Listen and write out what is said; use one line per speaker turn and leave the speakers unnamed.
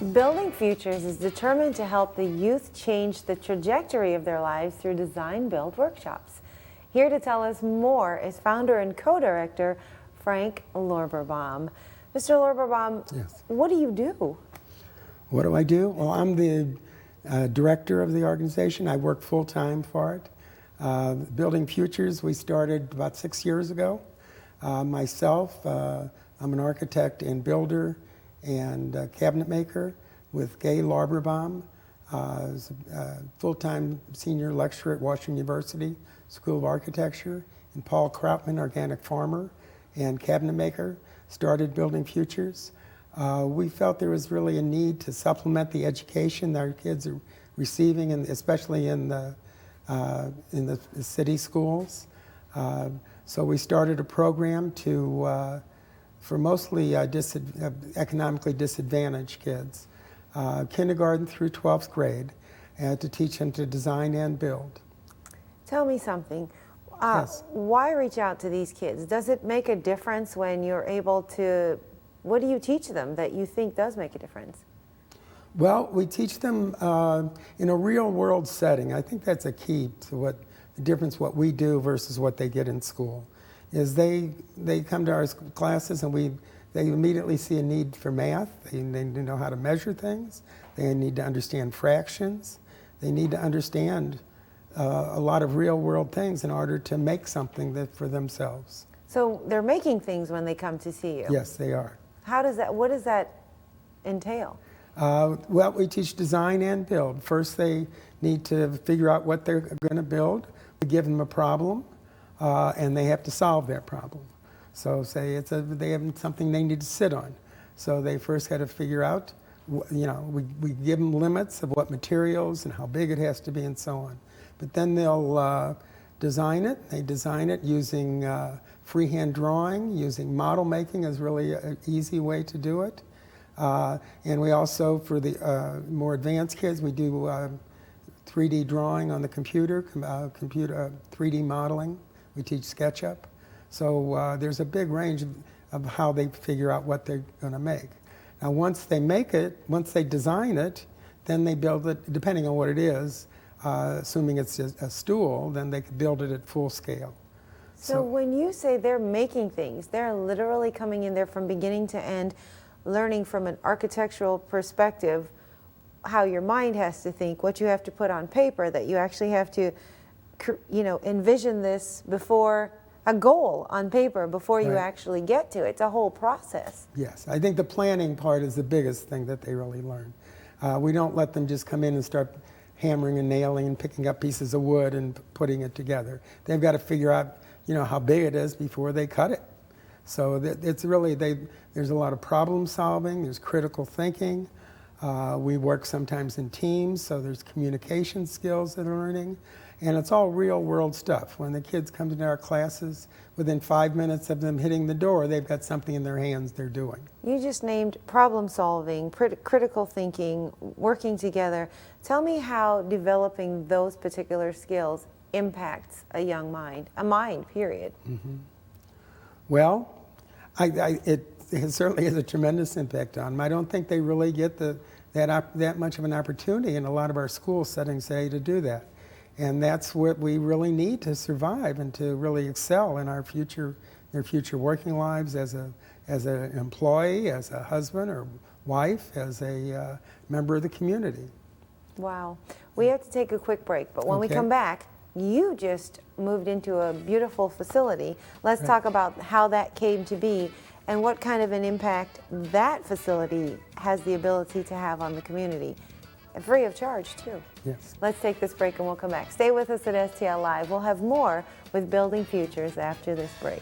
Building Futures is determined to help the youth change the trajectory of their lives through design-build workshops. Here to tell us more is founder and co-director Frank Lorberbaum. Mr. Lorberbaum,
yes.
What do you do?
What do I do? Well, I'm the director of the organization. I work full-time for it. Building Futures, we started about 6 years ago. Myself, I'm an architect and builder and cabinet maker with Gay Lorberbaum. Is a full-time senior lecturer at Washington University School of Architecture, and Paul Krautman, organic farmer and cabinet maker, started Building Futures. We felt there was really a need to supplement the education that our kids are receiving, and especially in the city schools. So we started a program for mostly economically disadvantaged kids, kindergarten through 12th grade, to teach them to design and build.
Tell me something.
Yes.
Why reach out to these kids? Does it make a difference when you're able to, what do you teach them that you think does make a difference?
Well, we teach them in a real world setting. I think that's a key to the difference what we do versus what they get in school. Is they come to our classes and they immediately see a need for math. They need to know how to measure things. They need to understand fractions. They need to understand a lot of real world things in order to make something for themselves.
So they're making things when they come to see you?
Yes, they are.
What does that entail?
Well, we teach design and build. First, they need to figure out what they're going to build. We give them a problem, and they have to solve that problem. So say they have something they need to sit on. So they first got to figure out, we give them limits of what materials and how big it has to be and so on. But then they'll design it. They design it using freehand drawing, using model making is really an easy way to do it. And we also, for the more advanced kids, we do 3D drawing on the computer, 3D modeling. We teach SketchUp. So there's a big range of how they figure out what they're going to make. Now once they make it, once they design it, then they build it, depending on what it is, assuming it's a stool, then they could build it at full scale.
So when you say they're making things, they're literally coming in there from beginning to end, learning from an architectural perspective how your mind has to think, what you have to put on paper, that you actually have to, envision this before a goal on paper before you actually get to it. It's a whole process.
Yes, I think the planning part is the biggest thing that they really learn. We don't let them just come in and start hammering and nailing and picking up pieces of wood and putting it together. They've got to figure out, how big it is before they cut it. So it's really, there's a lot of problem solving, there's critical thinking. We work sometimes in teams, so there's communication skills that they're learning. And it's all real world stuff. When the kids come to our classes, within 5 minutes of them hitting the door, they've got something in their hands they're doing.
You just named problem solving, critical thinking, working together. Tell me how developing those particular skills impacts a young mind, a mind, period.
Mm-hmm. Well, it certainly has a tremendous impact on them. I don't think they really get that much of an opportunity in a lot of our school settings today to do that. And that's what we really need to survive and to really excel in their future working lives as an employee, as a husband or wife, as a member of the community.
Wow. We have to take a quick break, but when we come back, you just moved into a beautiful facility. Let's talk about how that came to be and what kind of an impact that facility has the ability to have on the community. Free of charge, too.
Yes.
Let's take this break and we'll come back. Stay with us at STL Live. We'll have more with Building Futures after this break.